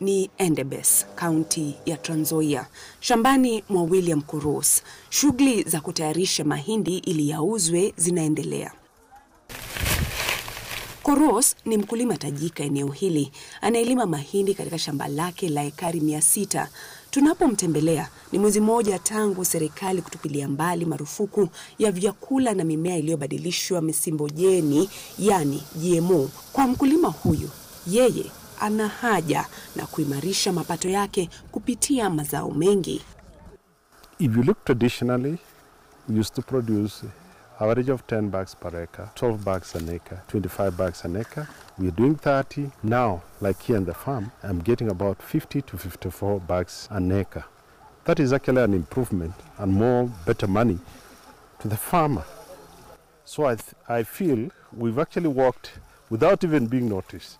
ni Endebess, kaunti ya Trans Nzoia, shambani mwa William Koros. Shughuli za kutayarisha mahindi ili yauzwe zinaendelea. Koros ni mkulima tajika eneo hili. Anaelima mahindi katika shamba lake la ekari 600. Tunapomtembelea ni mwezi mmoja tangu serikali kutupilia mbali marufuku ya vyakula na mimea iliyobadilishwa misimbojeni, yani GMO. Kwa mkulima huyu, yeye ana haja na kuimarisha mapato yake kupitia mazao mengi. If you look traditionally, we used to produce average of 10 bags per acre, 12 bags an acre, 25 bags an acre. We're doing 30. Now, like here in the farm, I'm getting about 50 to 54 bags an acre. That is actually an improvement and more better money to the farmer. So I feel we've actually worked without even being noticed.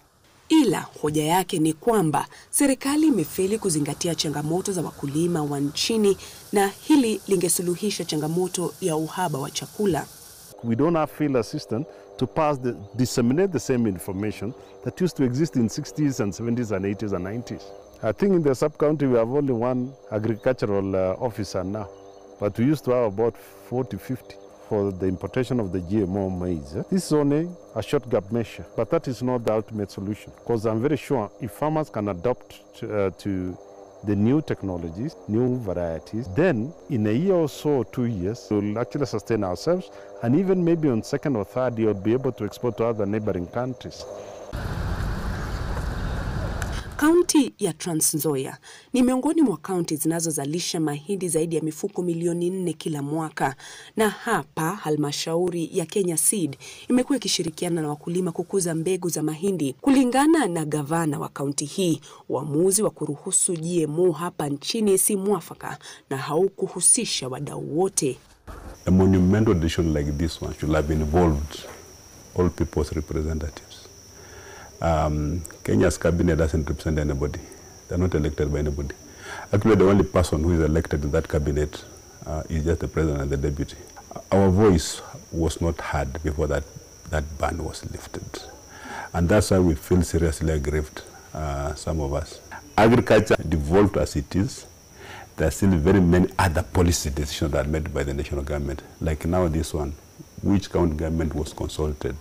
Ila hoja yake ni kwamba serikali imefeli kuzingatia changamoto za wakulima wa nchini, na hili lingesuluhisha changamoto ya uhaba wa chakula. We don't have field assistance to disseminate the same information that used to exist in 60s and 70s and 80s and 90s. I think in the sub-county we have only one agricultural officer now, but we used to have about 40, 50 for the importation of the GMO maize. This is only a short-gap measure, but that is not the ultimate solution, because I'm very sure if farmers can adopt to the new technologies, new varieties, then in a year or so, 2 years, we'll actually sustain ourselves, and even maybe on second or third year, we'll be able to export to other neighboring countries. Kaunti ya Trans Nzoia ni miongoni mwa kaunti zinazozalisha mahindi zaidi ya mifuko milioni 4 kila mwaka. Na hapa halmashauri ya Kenya Seed imekuwa ikishirikiana na wakulima kukuza mbegu za mahindi. Kulingana na gavana wa kaunti hii, uamuzi wa kuruhusu GMO hapa nchini si mwafaka na haukuhusisha wadau wote. A monumental decision like this one should have involved all people's representatives. Kenya's cabinet doesn't represent anybody. They're not elected by anybody. Actually, the only person who is elected in that cabinet is just the president and the deputy. Our voice was not heard before that ban was lifted. And that's why we feel seriously aggrieved, some of us. Agriculture devolved as it is. There are still very many other policy decisions that are made by the national government. Like now this one, which county government was consulted?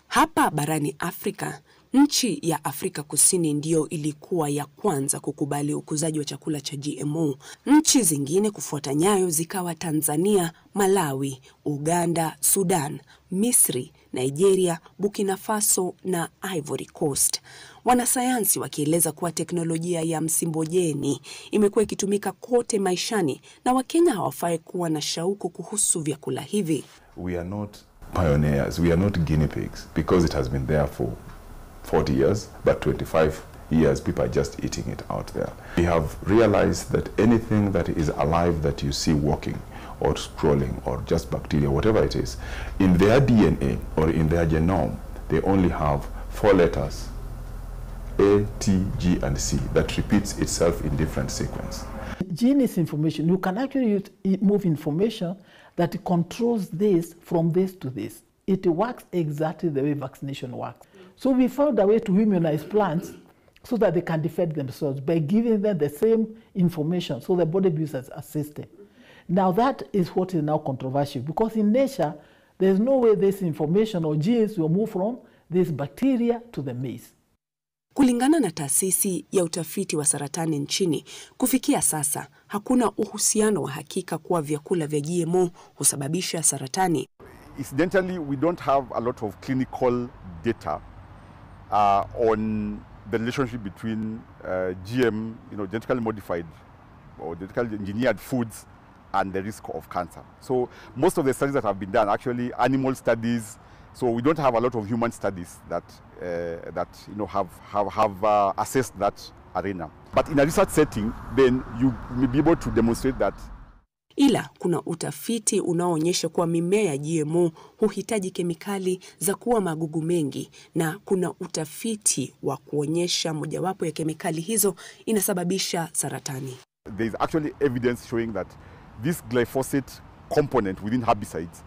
Hapa barani Afrika, nchi ya Afrika Kusini ndio ilikuwa ya kwanza kukubali ukuzaji wa chakula cha GMO. Nchi zingine kufuata nyayo zikawa Tanzania, Malawi, Uganda, Sudan, Misri, Nigeria, Burkina Faso na Ivory Coast. Wanasayansi wakieleza kuwa teknolojia ya msimbojeni imekuwa ikitumika kote maishani, na Wakenya hawafai kuwa na shauku kuhusu vyakula hivi. We are not pioneers, we are not guinea pigs, because it has been there for 40 years, but 25 years people are just eating it out there. We have realized that anything that is alive that you see walking or scrolling or just bacteria, whatever it is, in their DNA or in their genome, they only have 4 letters, A, T, G, and C, that repeats itself in different sequence. Gene is information. You can actually move information that controls this from this to this. It works exactly the way vaccination works. So we found a way to immunize plants so that they can defend themselves by giving them the same information so the body builds a system. Now that is what is now controversial, because in nature, there's no way this information or genes will move from this bacteria to the maize. Kulingana na taasisi ya utafiti wa saratani nchini, kufikia sasa hakuna uhusiano wa hakika kuwa vyakula vya GMO husababisha saratani. Incidentally, we don't have a lot of clinical data on the relationship between GM, genetically modified or genetically engineered foods and the risk of cancer. So most of the studies that have been done, actually animal studies. So we don't have a lot of human studies that have assessed that arena. But in a research setting, then you may be able to demonstrate that. Ila kuna utafiti unaoonyesha kuwa mimea ya GMO huhitaji kemikali za kuua magugu mengi, na kuna utafiti wa kuonyesha mojawapo ya kemikali hizo inasababisha saratani. There is actually evidence showing that this glyphosate component within herbicides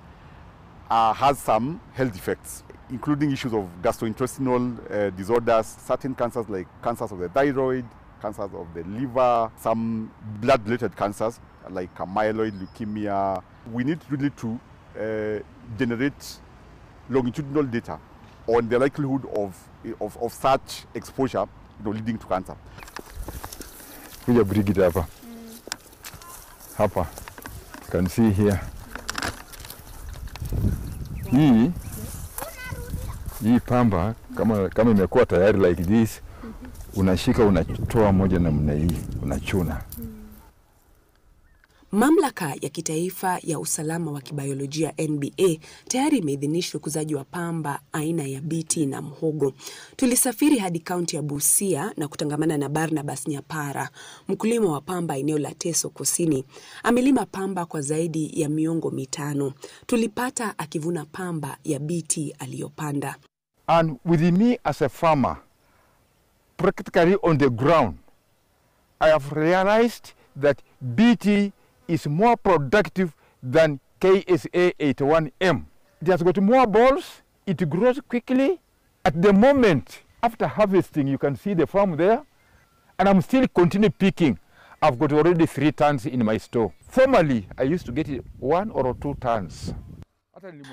has some health effects. including issues of gastrointestinal disorders, certain cancers like cancers of the thyroid, cancers of the liver, some blood-related cancers like myeloid leukemia. We need really to generate longitudinal data on the likelihood of such exposure, leading to cancer. We are bring it up. Hapa, you can see here. Hii pamba kama imekuwa tayari like this, unashika unatoa moja namna hii, unachuna. Mamlaka ya kitaifa ya usalama wa kibiolojia NBA tayari imeidhinisha ukuzaji wa pamba aina ya biti na mhogo. Tulisafiri hadi kaunti ya Busia na kutangamana na Barnabas Nyapara, mkulima wa pamba eneo la Teso Kusini. Amelima pamba kwa zaidi ya miongo mitano. Tulipata akivuna pamba ya biti aliyopanda. And with me as a farmer, practically on the ground, I have realized that BT is more productive than KSA 81M. It has got more balls, it grows quickly. At the moment, after harvesting, you can see the farm there, and I'm still continue picking. I've got already 3 tons in my store. Formerly, I used to get 1 or 2 tons.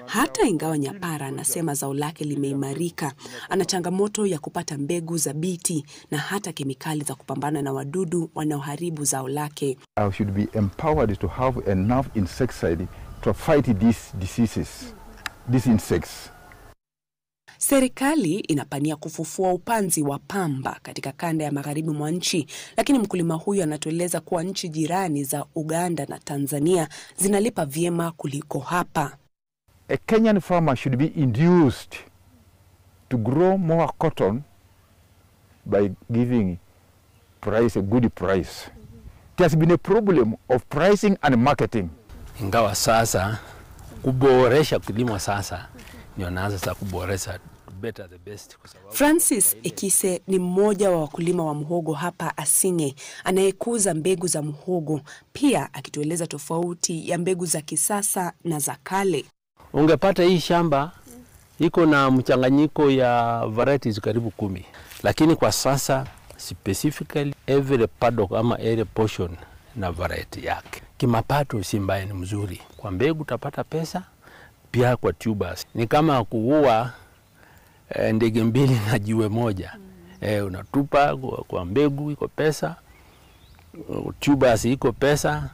Hata ingawa Nyapara anasema zao lake limeimarika, ana changamoto ya kupata mbegu za biti na hata kemikali za kupambana na wadudu wanaoharibu zao lake. I should be empowered to have enough insecticide to fight these diseases, these insects. Serikali inapania kufufua upanzi wa pamba katika kanda ya magharibi mwa nchi, lakini mkulima huyu anatueleza kuwa nchi jirani za Uganda na Tanzania zinalipa vyema kuliko hapa. A Kenyan farmer should be induced to grow more cotton by giving a good price. It has been a problem of pricing and marketing. Ingawa sasa kuboresha kilimo sasa ndio naanza sasa kuboresha better the best. Francis Ekise ni mmoja wa wakulima wa mhogo hapa Asinge, anayekuza mbegu za mhogo, pia akitueleza tofauti ya mbegu za kisasa na za kale. Ungepata hii shamba iko na mchanganyiko ya varieties karibu 10, lakini kwa sasa specifically every paddock ama every portion na variety yake. Kimapato si mbaya, ni mzuri. Kwa mbegu utapata pesa, pia kwa tubers ni kama kuua ndege mbili na jiwe moja. Unatupa kwa mbegu iko pesa, tubers iko pesa.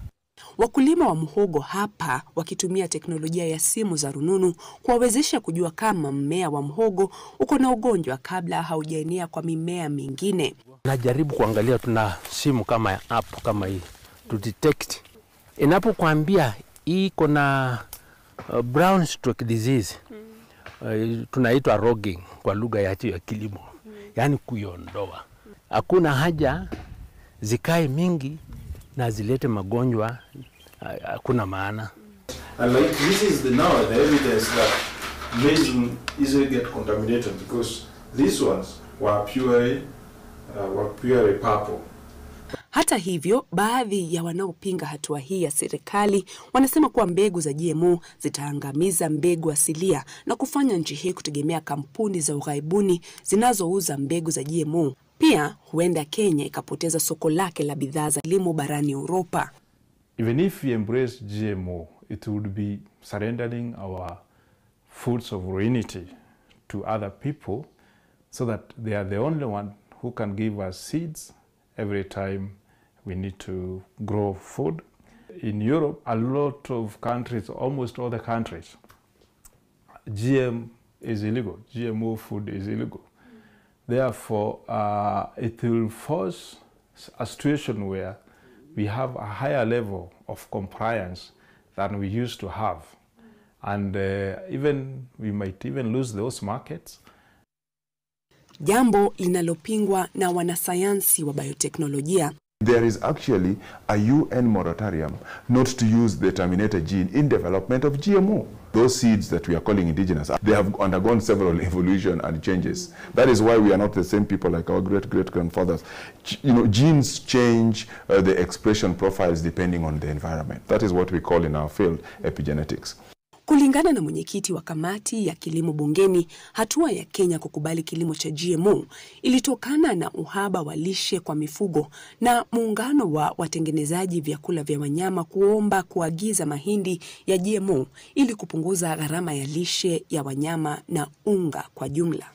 Wakulima wa mhogo hapa wakitumia teknolojia ya simu za rununu kuwawezesha kujua kama mmea wa mhogo uko na ugonjwa kabla haujaenea kwa mimea mingine. Najaribu kuangalia, tuna simu kama ya app kama hii to detect. Inapokuambia hii iko na brown stroke disease, tunaitwa rogging kwa lugha ya kilimo, yani kuiondoa. Hakuna haja zikae mingi na zilete magonjwa, hakuna maana. And like this is the evidence that maize easily get contaminated because these ones were purely purple. Hata hivyo, baadhi ya wanaopinga hatua hii ya serikali wanasema kuwa mbegu za GMO zitaangamiza mbegu asilia na kufanya nchi hii kutegemea kampuni za ughaibuni zinazouza mbegu za GMO. Pia huenda Kenya ikapoteza soko lake la bidhaa za kilimo barani Europa. Even if we embrace GMO, it would be surrendering our food sovereignty to other people so that they are the only one who can give us seeds every time we need to grow food. In Europe, a lot of countries, almost all the countries, GM is illegal. GMO food is illegal. Therefore, it will force a situation where we have a higher level of compliance than we used to have. And we might even lose those markets. Jambo linalopingwa na wanasayansi wa bioteknolojia. There is actually a UN moratorium not to use the terminator gene in development of GMO. Those seeds that we are calling indigenous, they have undergone several evolution and changes. That is why we are not the same people like our great-great-grandfathers. Genes change the expression profiles depending on the environment. That is what we call in our field epigenetics. Kulingana na mwenyekiti wa kamati ya kilimo bungeni, hatua ya Kenya kukubali kilimo cha GMO ilitokana na uhaba wa lishe kwa mifugo na muungano wa watengenezaji vyakula vya wanyama kuomba kuagiza mahindi ya GMO ili kupunguza gharama ya lishe ya wanyama na unga kwa jumla.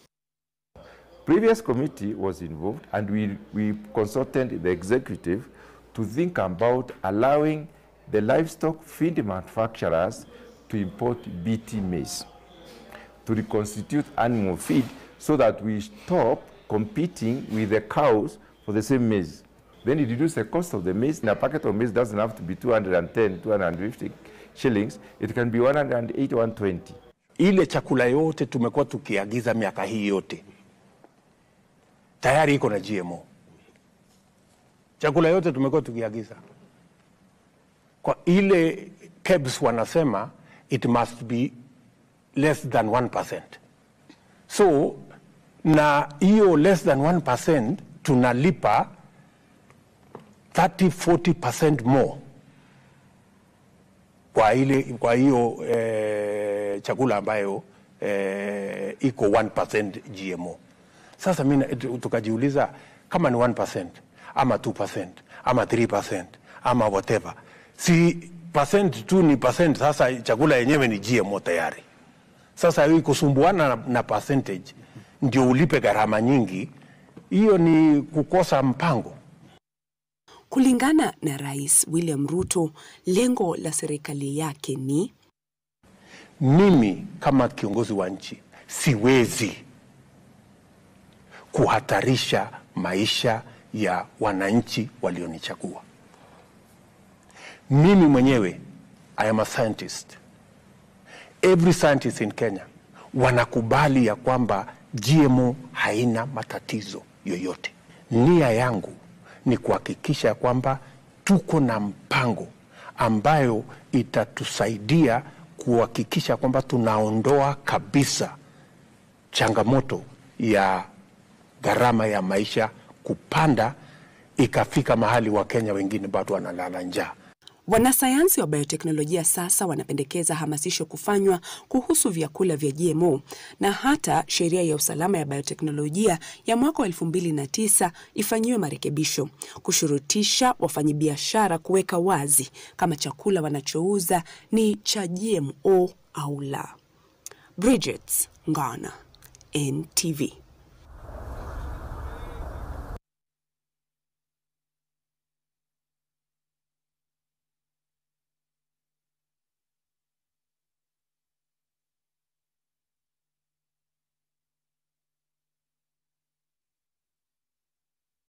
Previous committee was involved and we consulted the executive to think about allowing the livestock feed manufacturers to import BT maize to reconstitute animal feed so that we stop competing with the cows for the same maize. Then it reduces the cost of the maize. And a packet of maize doesn't have to be 210, 250 shillings. It can be 180, 120. Ile chakula yote tumekuwa tukiagiza miaka hii yote tayari iko na GMO. Chakula yote tumekuwa tukiagiza. Kwa ile KEBS wanasema it must be less than 1%. So na hiyo less than 1% tunalipa 30-40% more kwa hiyo chakula ambayo iko 1% GMO. Sasa mimi tukajiuliza kama ni 1% ama 2% ama 3% ama whatever. Si percent tu ni percent, sasa chakula yenyewe ni GMO tayari. Sasa hii kusumbuana na percentage ndio ulipe gharama nyingi, hiyo ni kukosa mpango. Kulingana na Rais William Ruto, lengo la serikali yake ni mimi kama kiongozi wa nchi siwezi kuhatarisha maisha ya wananchi walionichagua. Mimi mwenyewe, I am a scientist. Every scientist in Kenya wanakubali ya kwamba GMO haina matatizo yoyote. Nia yangu ni kuhakikisha kwamba tuko na mpango ambayo itatusaidia kuhakikisha kwamba tunaondoa kabisa changamoto ya gharama ya maisha kupanda ikafika mahali wa Kenya wengine bado wanalala njaa. Wanasayansi wa bioteknolojia sasa wanapendekeza hamasisho kufanywa kuhusu vyakula vya GMO na hata sheria ya usalama ya bioteknolojia ya mwaka 2009 ifanyiwe marekebisho, kushurutisha wafanyabiashara kuweka wazi kama chakula wanachouza ni cha GMO au la. Bridget Ngana, NTV.